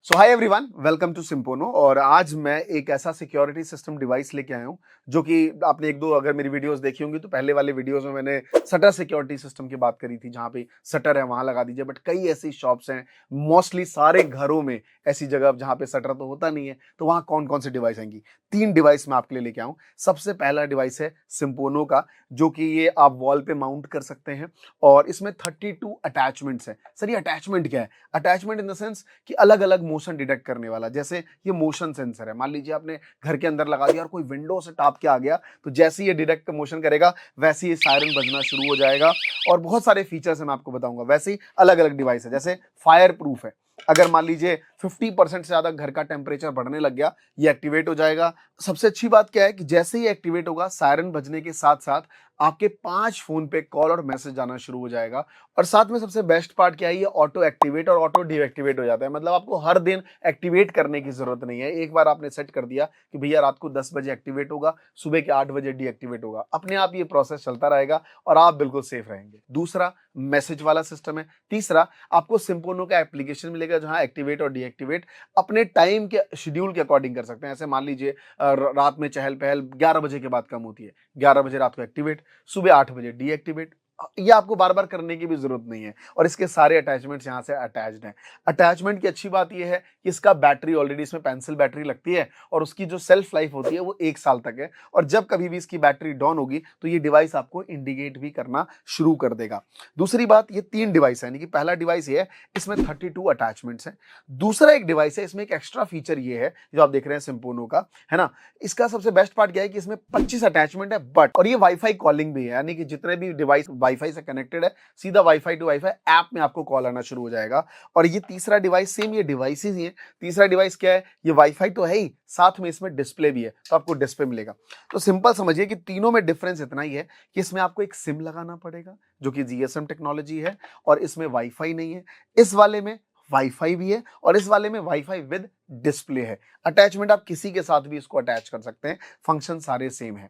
So hi everyone, welcome to Simpono. और आज मैं एक ऐसा सिक्योरिटी सिस्टम डिवाइस लेके आया हूँ जो कि आपने एक दो अगर मेरी वीडियोस देखी होंगी तो पहले वाले वीडियोस में मैंने शटर सिक्योरिटी सिस्टम की बात करी थी, जहाँ पे शटर है वहां लगा दीजिए। बट कई ऐसी शॉप्स हैं, मोस्टली सारे घरों में ऐसी जगह जहाँ पे शटर तो होता नहीं है, तो वहाँ कौन कौन सी डिवाइस आएंगी। तीन डिवाइस मैं आपके लिए लेके आऊँ। सबसे पहला डिवाइस है सिम्पोनो का, जो कि ये आप वॉल पे माउंट कर सकते हैं और इसमें 32 अटैचमेंट्स है। सर ये अटैचमेंट क्या है? अटैचमेंट इन द सेंस कि अलग अलग मोशन डिटेक्ट करने वाला। जैसे ये मोशन सेंसर है, मान लीजिए आपने घर के अंदर लगा दिया और कोई विंडो से टाप के आ गया, तो जैसे ही ये डिटेक्ट मोशन करेगा वैसे ही सायरन बजना शुरू हो जाएगा। और बहुत सारे फीचर्स है, मैं आपको बताऊंगा। वैसे ही अलग अलग डिवाइस है, जैसे फायर प्रूफ है। अगर मान लीजिए 50% से ज्यादा घर का टेम्परेचर बढ़ने लग गया, ये एक्टिवेट हो जाएगा। सबसे अच्छी बात क्या है कि जैसे ही एक्टिवेट होगा, सायरन बजने के साथ साथ आपके 5 फोन पे कॉल और मैसेज आना शुरू हो जाएगा। और साथ में सबसे बेस्ट पार्ट क्या है, ये ऑटो एक्टिवेट और ऑटो डीएक्टिवेट हो जाता है। मतलब आपको हर दिन एक्टिवेट करने की जरूरत नहीं है। एक बार आपने सेट कर दिया कि भैया रात को 10 बजे एक्टिवेट होगा, सुबह के 8 बजे डीएक्टिवेट होगा, अपने आप ये प्रोसेस चलता रहेगा और आप बिल्कुल सेफ रहेंगे। दूसरा, मैसेज वाला सिस्टम है। तीसरा, आपको सिम्पोनो का एप्लीकेशन मिलेगा जहां एक्टिवेट और डीएक्टिवेट अपने टाइम के शेड्यूल के अकॉर्डिंग कर सकते हैं। ऐसे मान लीजिए रात में चहल पहल 11 बजे के बाद कम होती है, 11 बजे रात को एक्टिवेट, सुबह 8 बजे डीएक्टिवेट। ये आपको बार बार करने की भी जरूरत नहीं है। और इसके सारे अटैचमेंट्स यहाँ से अटैच्ड हैं। अटैचमेंट की अच्छी बात यह है कि इसका बैटरी ऑलरेडी, इसमें पेंसिल बैटरी लगती है और उसकी जो सेल्फ लाइफ होती है वो 1 साल तक है। और जब कभी भी इसकी बैटरी डाउन होगी तो ये डिवाइस आपको इंडिकेट भी करना शुरू कर देगा। दूसरी बात, ये 3 डिवाइस है, यानी कि पहला डिवाइस ये है, इसमें 32 अटैचमेंट्स हैं। दूसरा एक डिवाइस है, इसमें एक एक्स्ट्रा फीचर ये है जो आप देख रहे हैं सिम्पोनो का, है ना। इसका सबसे बेस्ट पार्ट क्या है कि इसमें 25 अटैचमेंट है, बट और ये वाईफाई कॉलिंग भी है, यानी कि जितने भी डिवाइस वाईफाई से कनेक्टेड है, सीधा वाईफाई टू वाईफाई ऐप में आपको कॉल आना शुरू हो जाएगा। और ये तीसरा डिवाइस, सेम ये डिवाइसेस ही है। तीसरा डिवाइस क्या है, ये वाईफाई तो है ही, साथ में इसमें डिस्प्ले भी है, तो आपको डिस्प्ले मिलेगा। तो सिंपल समझिए कि तीनों में डिफरेंस इतना ही है कि इसमें आपको एक सिम लगाना पड़ेगा जो कि जीएसएम टेक्नोलॉजी है, और इसमें वाईफाई नहीं है। इस वाले में वाईफाई भी है और इस वाले में वाईफाई विद डिस्प्ले है। अटैचमेंट आप किसी के साथ भी इसको अटैच कर सकते हैं, फंक्शन सारे सेम है।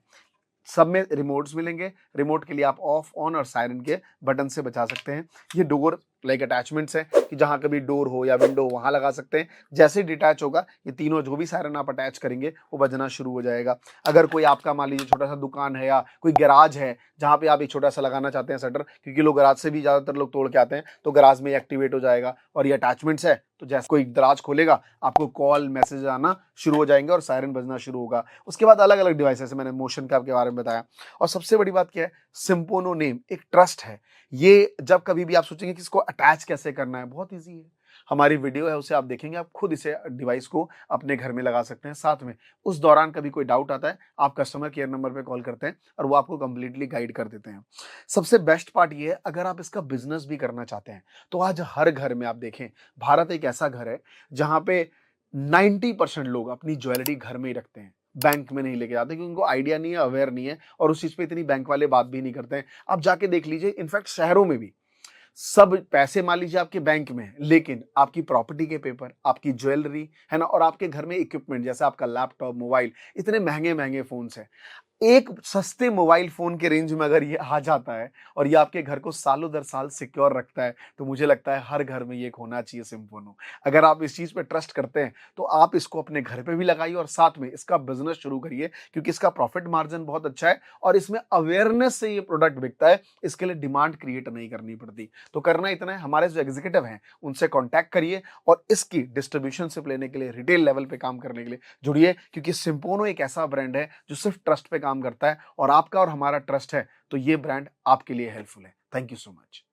सब में रिमोट्स मिलेंगे। रिमोट के लिए आप ऑफ ऑन और सायरन के बटन से बचा सकते हैं। ये डोर लाइक अटैचमेंट्स है कि जहां कभी डोर हो या विंडो हो वहां लगा सकते हैं। जैसे डिटैच होगा, ये तीनों जो भी सायरन आप अटैच करेंगे वो बजना शुरू हो जाएगा। अगर कोई आपका मान लीजिए छोटा सा दुकान है या कोई गैराज है जहां पे आप एक छोटा सा लगाना चाहते हैं शटर, क्योंकि लोग गैराज से भी ज्यादातर लोग तोड़ के आते हैं, तो गैराज में एक्टिवेट हो जाएगा। और ये अटैचमेंट्स है, तो जैसे कोई दराज खोलेगा आपको कॉल मैसेज आना शुरू हो जाएंगे और सायरन बजना शुरू होगा। उसके बाद अलग अलग डिवाइसेस, मैंने मोशन का आपके बारे में बताया। और सबसे बड़ी बात क्या है, सिम्पोनो नेम एक ट्रस्ट है। ये जब कभी भी आप सोचेंगे कि इसको अटैच कैसे करना है, बहुत ईजी है। हमारी वीडियो है, उसे आप देखेंगे, आप खुद इसे डिवाइस को अपने घर में लगा सकते हैं। साथ में उस दौरान कभी कोई डाउट आता है, आप कस्टमर केयर नंबर पे कॉल करते हैं और वो आपको कंप्लीटली गाइड कर देते हैं। सबसे बेस्ट पार्ट ये है, अगर आप इसका बिजनेस भी करना चाहते हैं तो आज हर घर में आप देखें, भारत एक ऐसा घर है जहां पे 90% लोग अपनी ज्वेलरी घर में ही रखते हैं, बैंक में नहीं लेके जाते, क्योंकि उनको आइडिया नहीं है, अवेयर नहीं है, और उस चीज पे इतनी बैंक वाले बात भी नहीं करते हैं। आप जाके देख लीजिए, इनफैक्ट शहरों में भी सब पैसे मान लीजिए आपके बैंक में है, लेकिन आपकी प्रॉपर्टी के पेपर, आपकी ज्वेलरी, है ना, और आपके घर में इक्विपमेंट जैसे आपका लैपटॉप, मोबाइल, इतने महंगे महंगे फोन्स हैं। एक सस्ते मोबाइल फोन के रेंज में अगर ये आ जाता है और ये आपके घर को सालों दर साल सिक्योर रखता है, तो मुझे लगता है हर घर में ये एक होना चाहिए सिम्फोनो। अगर आप इस चीज पे ट्रस्ट करते हैं तो आप इसको अपने घर पे भी लगाइए और साथ में इसका बिजनेस शुरू करिए, क्योंकि इसका प्रॉफिट मार्जिन बहुत अच्छा है और इसमें अवेयरनेस से ये प्रोडक्ट बिकता है। इसके लिए डिमांड क्रिएट नहीं करनी पड़ती। तो करना इतना है, हमारे जो एग्जीक्यूटिव हैं उनसे कॉन्टैक्ट करिए और इसकी डिस्ट्रीब्यूशनशिप लेने के लिए, रिटेल लेवल पे काम करने के लिए जुड़िए, क्योंकि सिम्फोनो एक ऐसा ब्रांड है जो सिर्फ ट्रस्ट पे काम करता है, और आपका और हमारा ट्रस्ट है, तो ये ब्रांड आपके लिए हेल्पफुल है। Thank you so much.